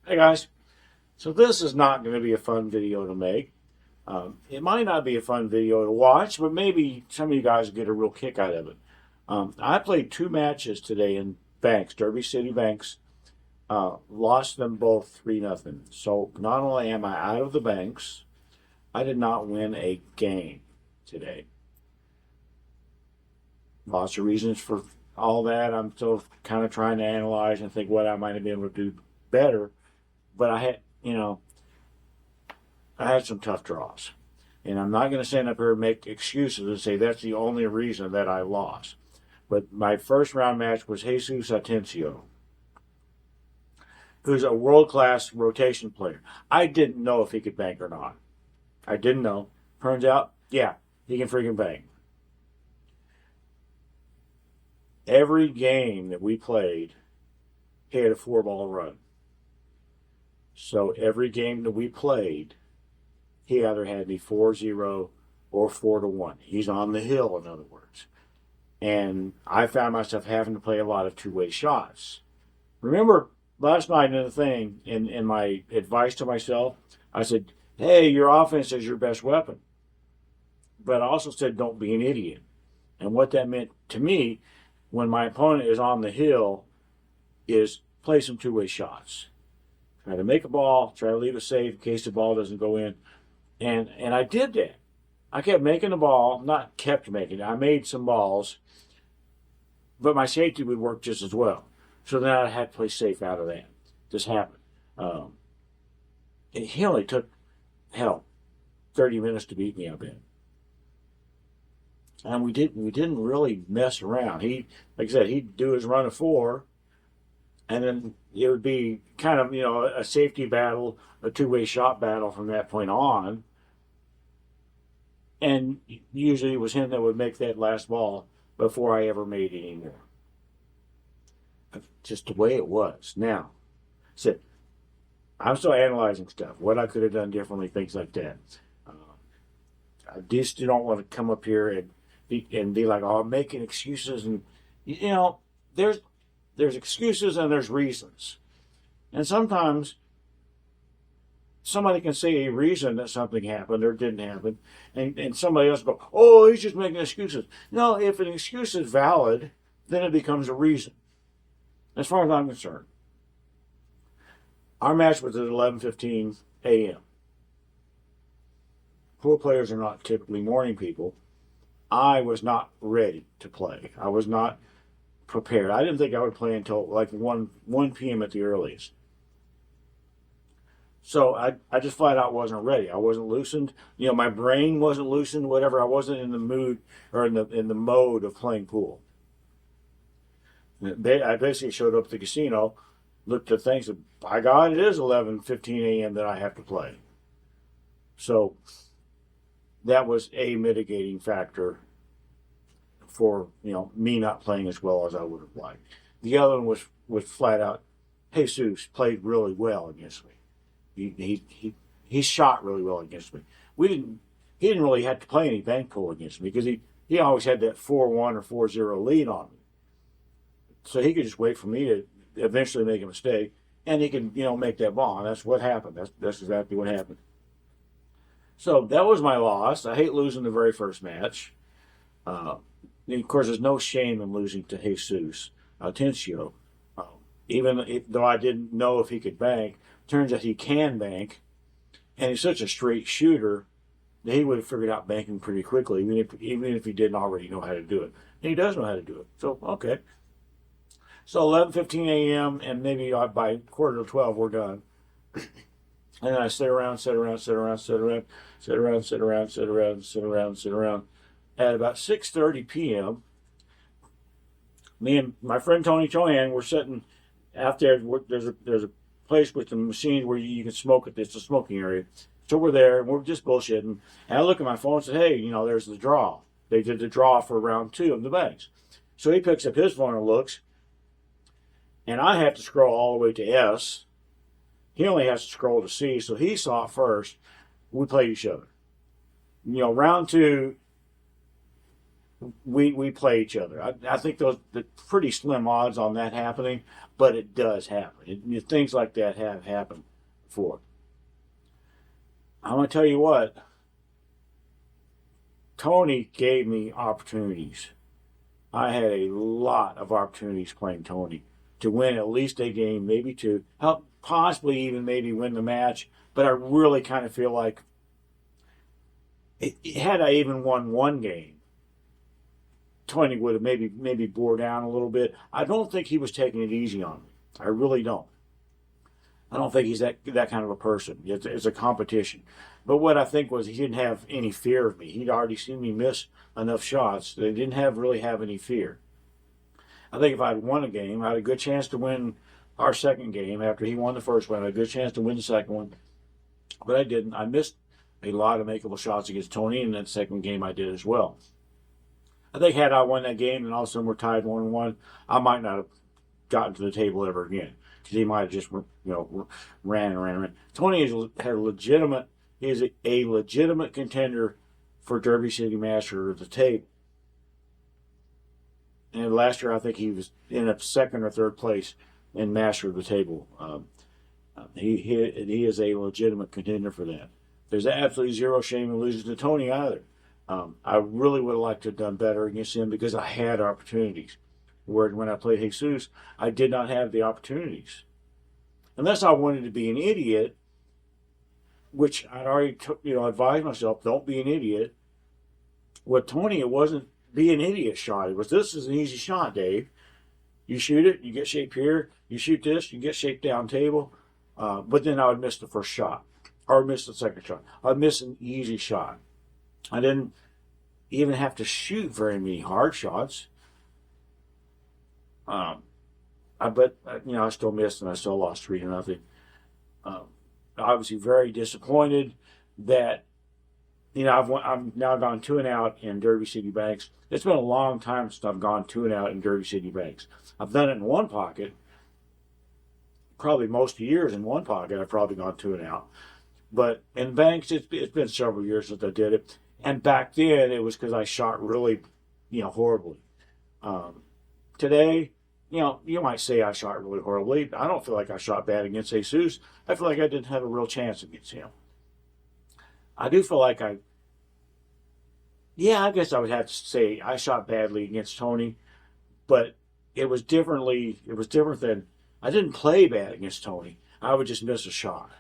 Hey guys, so this is not going to be a fun video to make. It might not be a fun video to watch, but maybe some of you guys will get a real kick out of it. I played 2 matches today in Banks, Derby City Banks. Lost them both 3-0. So not only am I out of the Banks, I did not win a game today. Lots of reasons for all that. I'm still kind of trying to analyze and think what I might have been able to do better. But I had some tough draws. And I'm not going to stand up here and make excuses and say that's the only reason that I lost. But my first round match was Jesus Atencio, who's a world-class rotation player. I didn't know if he could bank or not. I didn't know. Turns out, yeah, he can freaking bank. Every game that we played, he had a 4-ball run. So every game that we played, he either had me 4-0 or 4-1. He's on the hill, in other words. And I found myself having to play a lot of two-way shots. Remember last night in the thing, in my advice to myself, I said, hey, your offense is your best weapon. But I also said, don't be an idiot. And what that meant to me, when my opponent is on the hill, is play some two-way shots. Try to make a ball, try to leave it safe in case the ball doesn't go in. And I did that. I kept making the ball, not kept making it. I made some balls, but my safety would work just as well. So then I had to play safe out of that. This happened. He only took, 30 minutes to beat me, I bet. And we didn't really mess around. He, like I said, he'd do his run of 4, and then it would be kind of, a safety battle, a two-way shot battle from that point on. And usually it was him that would make that last ball before I ever made any more. Just the way it was. Now, so I'm still analyzing stuff, what I could have done differently, things like that. I just don't want to come up here and be like, oh, I'm making excuses. And, there's excuses and there's reasons. And sometimes somebody can say a reason that something happened or didn't happen, and somebody else go, oh, he's just making excuses. No, if an excuse is valid, then it becomes a reason. As far as I'm concerned. Our match was at 11:15 a.m. Pool players are not typically morning people. I was not ready to play. I was not prepared. I didn't think I would play until like 1 p.m. at the earliest. So I just flat out wasn't ready. I wasn't loosened. My brain wasn't loosened, whatever. I wasn't in the mood or in the mode of playing pool. I basically showed up at the casino, looked at things, and by God, it is 11:15 a.m. that I have to play. So that was a mitigating factor for me not playing as well as I would have liked. The other one was flat out, Jesus played really well against me. He shot really well against me. He didn't really have to play any bank pool against me because he always had that 4-1 or 4-0 lead on me. So he could just wait for me to eventually make a mistake, and he could make that ball. And that's what happened. That's exactly what happened. So that was my loss. I hate losing the very first match. Of course, there's no shame in losing to Jesus Atencio. Even though I didn't know if he could bank, turns out he can bank, and he's such a straight shooter that he would have figured out banking pretty quickly, even if he didn't already know how to do it. And he does know how to do it. So, okay. So 11:15 a.m. and maybe by 11:45 we're done. And then I sit around. At about 6:30 p.m., me and my friend Tony Chohan were sitting out there. There's a place with the machines where you can smoke it. It's a smoking area. So we're there, and we're just bullshitting. And I look at my phone and say, hey, there's the draw. They did the draw for round 2 of the Banks. So he picks up his phone and looks, and I have to scroll all the way to S. He only has to scroll to C, so he saw it first. We played each other. Round 2, we play each other. I think those the pretty slim odds on that happening, but it does happen. Things like that have happened before. I'm gonna tell you what. Tony gave me opportunities. I had a lot of opportunities playing Tony to win at least a game, maybe two, possibly even maybe win the match. But I really kind of feel like had I even won one game, Tony would have maybe bore down a little bit. I don't think he was taking it easy on me. I really don't. I don't think he's that kind of a person. It's a competition. But what I think was he didn't have any fear of me. He'd already seen me miss enough shots that he didn't really have any fear. I think if I'd won a game, I had a good chance to win our second game. After he won the first one, I had a good chance to win the second one. But I didn't. I missed a lot of makeable shots against Tony, and that second game I did as well. I think had I won that game and all of a sudden we're tied 1-1, I might not have gotten to the table ever again. Because he might have just ran. Tony is a legitimate contender for Derby City Master of the table. And last year I think he was in a second or third place in Master of the Table. He is a legitimate contender for that. There's absolutely zero shame in losing to Tony either. I really would have liked to have done better against him because I had opportunities. Where when I played Jesus, I did not have the opportunities. Unless I wanted to be an idiot, which I'd already advised myself, don't be an idiot. With Tony, it wasn't be an idiot shot. It was, this is an easy shot, Dave. You shoot it, you get shaped here. You shoot this, you get shaped down table. But then I would miss the first shot, or miss the second shot. I'd miss an easy shot. I didn't even have to shoot very many hard shots. I still missed and I still lost 3-0. Obviously, very disappointed that I've now gone 2-0 in Derby City Banks. It's been a long time since I've gone 2-0 in Derby City Banks. I've done it in one pocket. Probably most years in one pocket, I've probably gone 2-0. But in banks, it's been several years since I did it. And back then, it was because I shot really, horribly. Today, you might say I shot really horribly. I don't feel like I shot bad against Jesus. I feel like I didn't have a real chance against him. I do feel like I guess I would have to say I shot badly against Tony, but it was different than, I didn't play bad against Tony. I would just miss a shot.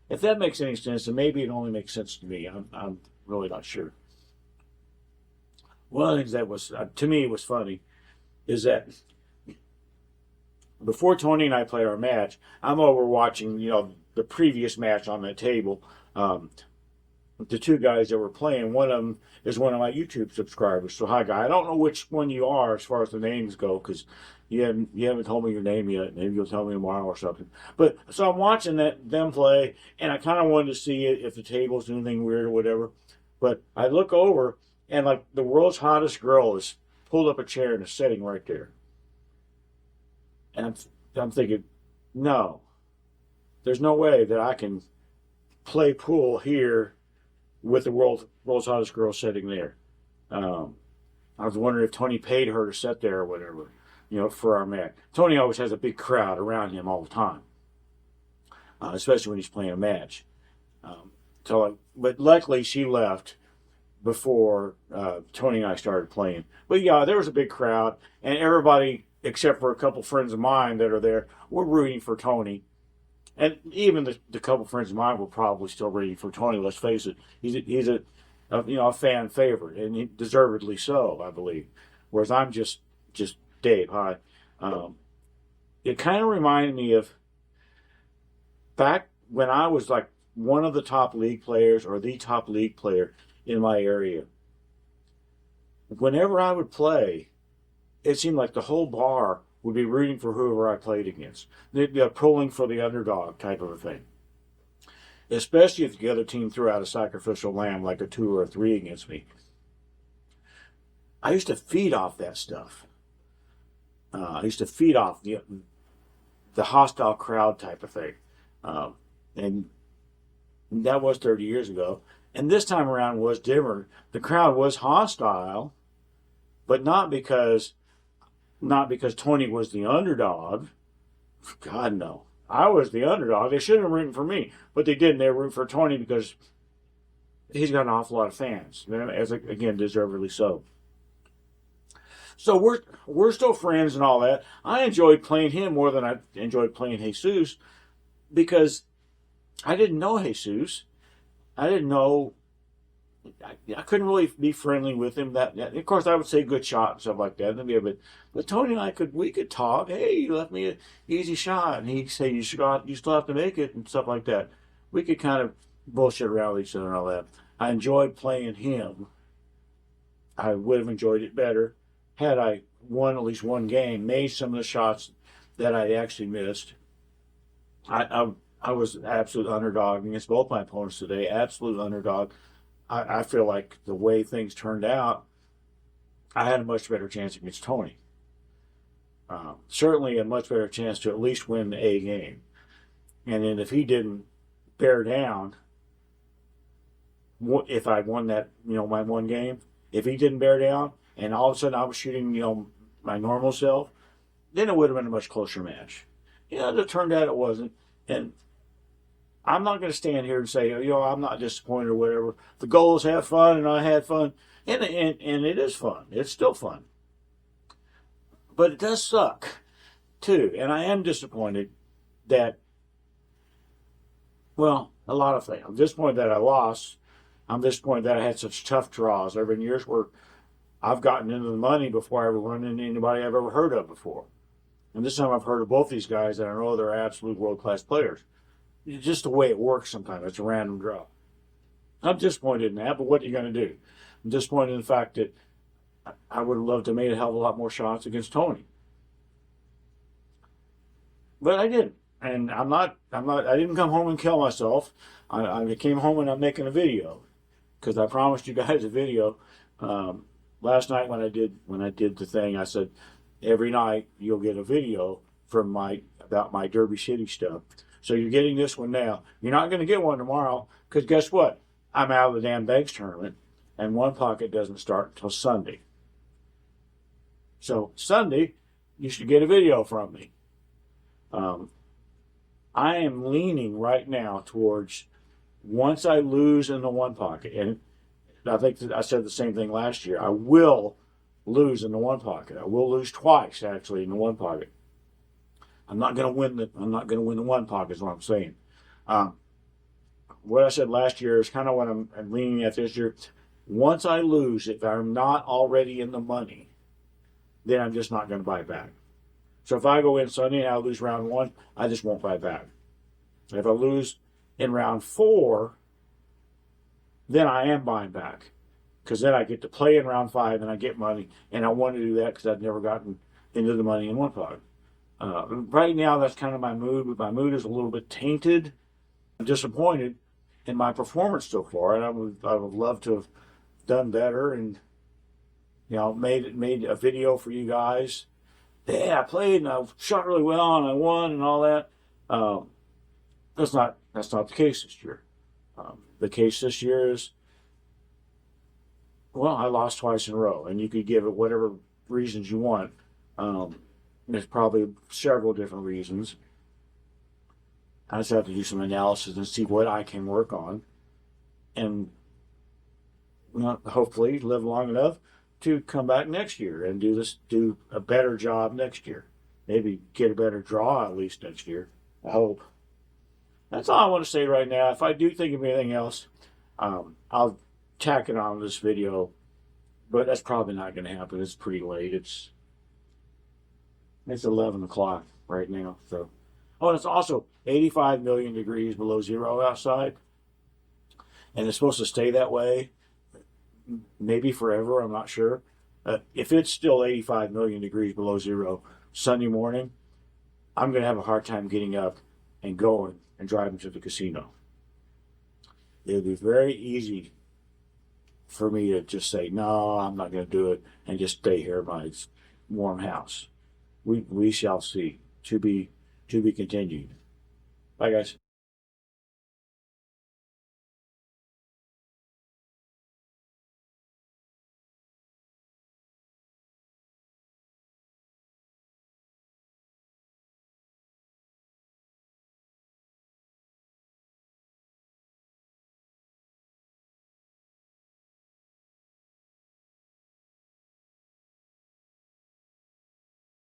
If that makes any sense, then maybe it only makes sense to me. I'm really not sure. One of the things that was, to me, was funny is that before Tony and I play our match, I'm over watching, the previous match on that table. The two guys that were playing, one of them is one of my YouTube subscribers. So, hi, guy. I don't know which one you are as far as the names go, because you haven't told me your name yet. Maybe you'll tell me tomorrow or something. But so I'm watching them play, and I kind of wanted to see if the table's doing anything weird or whatever. But I look over, and like the world's hottest girl is pulled up a chair and is sitting right there. And I'm thinking, no, there's no way that I can play pool here with the world's hottest girl sitting there. I was wondering if Tony paid her to sit there or whatever, for our match. Tony always has a big crowd around him all the time, especially when he's playing a match. But luckily she left before Tony and I started playing. But yeah, there was a big crowd, and everybody, except for a couple friends of mine that are there, were rooting for Tony. And even the couple friends of mine were probably still rooting for Tony. Let's face it, he's a fan favorite, and he deservedly so, I believe. Whereas I'm just Dave. Hi. It kind of reminded me of back when I was like one of the top league players or the top league player in my area. Whenever I would play, it seemed like the whole bar would be rooting for whoever I played against. They'd be pulling for the underdog type of a thing. Especially if the other team threw out a sacrificial lamb like a 2 or a 3 against me. I used to feed off that stuff. I used to feed off the hostile crowd type of thing. And that was 30 years ago. And this time around was different. The crowd was hostile, but not because Tony was the underdog. God, no. I was the underdog. They shouldn't have rooting for me, but they didn't. They were rooting for Tony because he's got an awful lot of fans, as again, deservedly so. So we're still friends and all that. I enjoyed playing him more than I enjoyed playing Jesus because I didn't know Jesus. I didn't know. I couldn't really be friendly with him. That of course I would say good shot and stuff like that. But Tony and I we could talk. Hey, you left me an easy shot, and he'd say you still have to make it and stuff like that. We could kind of bullshit around with each other and all that. I enjoyed playing him. I would have enjoyed it better had I won at least one game, made some of the shots that I actually missed. I was an absolute underdog against both my opponents today. Absolute underdog. I feel like the way things turned out, I had a much better chance against Tony. Certainly a much better chance to at least win a game. And then if he didn't bear down, if I won that, my one game, if he didn't bear down and all of a sudden I was shooting, my normal self, then it would have been a much closer match. It turned out it wasn't. And I'm not going to stand here and say, I'm not disappointed or whatever. The goal is have fun, and I had fun. And it is fun. It's still fun. But it does suck, too. And I am disappointed that, a lot of things. I'm disappointed that I lost. I'm disappointed that I had such tough draws. There have been years where I've gotten into the money before I ever run into anybody I've ever heard of before. And this time I've heard of both these guys, and I know they're absolute world-class players. It's just the way it works sometimes. It's a random draw. I'm disappointed in that, but what are you going to do? I'm disappointed in the fact that I would have loved to have made a hell of a lot more shots against Tony. But I didn't. And I didn't come home and kill myself. I came home and I'm making a video because I promised you guys a video. Last night when I did the thing, I said, every night you'll get a video from about my Derby City stuff. So you're getting this one now. You're not going to get one tomorrow because guess what? I'm out of the damn Banks tournament, and One Pocket doesn't start until Sunday. So Sunday, you should get a video from me. I am leaning right now towards once I lose in the One Pocket, and I think that I said the same thing last year. I will lose in the One Pocket. I will lose twice actually in the One Pocket. I'm not going to win the One Pocket, is what I'm saying. What I said last year is kind of what I'm leaning at this year. Once I lose, if I'm not already in the money, then I'm just not going to buy back. So if I go in Sunday and I lose round 1, I just won't buy back. If I lose in round 4, then I am buying back. Because then I get to play in round 5 and I get money. And I want to do that because I've never gotten into the money in One Pocket. Right now, that's kind of my mood, but my mood is a little bit tainted. I'm disappointed in my performance so far, and I would love to have done better and made a video for you guys. Yeah, I played and I shot really well and I won and all that. That's not the case this year. The case this year is, I lost twice in a row, and you could give it whatever reasons you want. There's probably several different reasons. I just have to do some analysis and see what I can work on, and hopefully live long enough to come back next year and do a better job next year. Maybe get a better draw at least next year. I hope. That's all I want to say right now. If I do think of anything else, I'll tack it on this video, but that's probably not going to happen. It's pretty late. It's 11 o'clock right now. So, and it's also 85 million degrees below zero outside, and it's supposed to stay that way, maybe forever. I'm not sure. If it's still 85 million degrees below zero Sunday morning, I'm going to have a hard time getting up and going and driving to the casino. It would be very easy for me to just say, no, I'm not going to do it, and just stay here in my warm house. We shall see. To be continued. Bye, guys.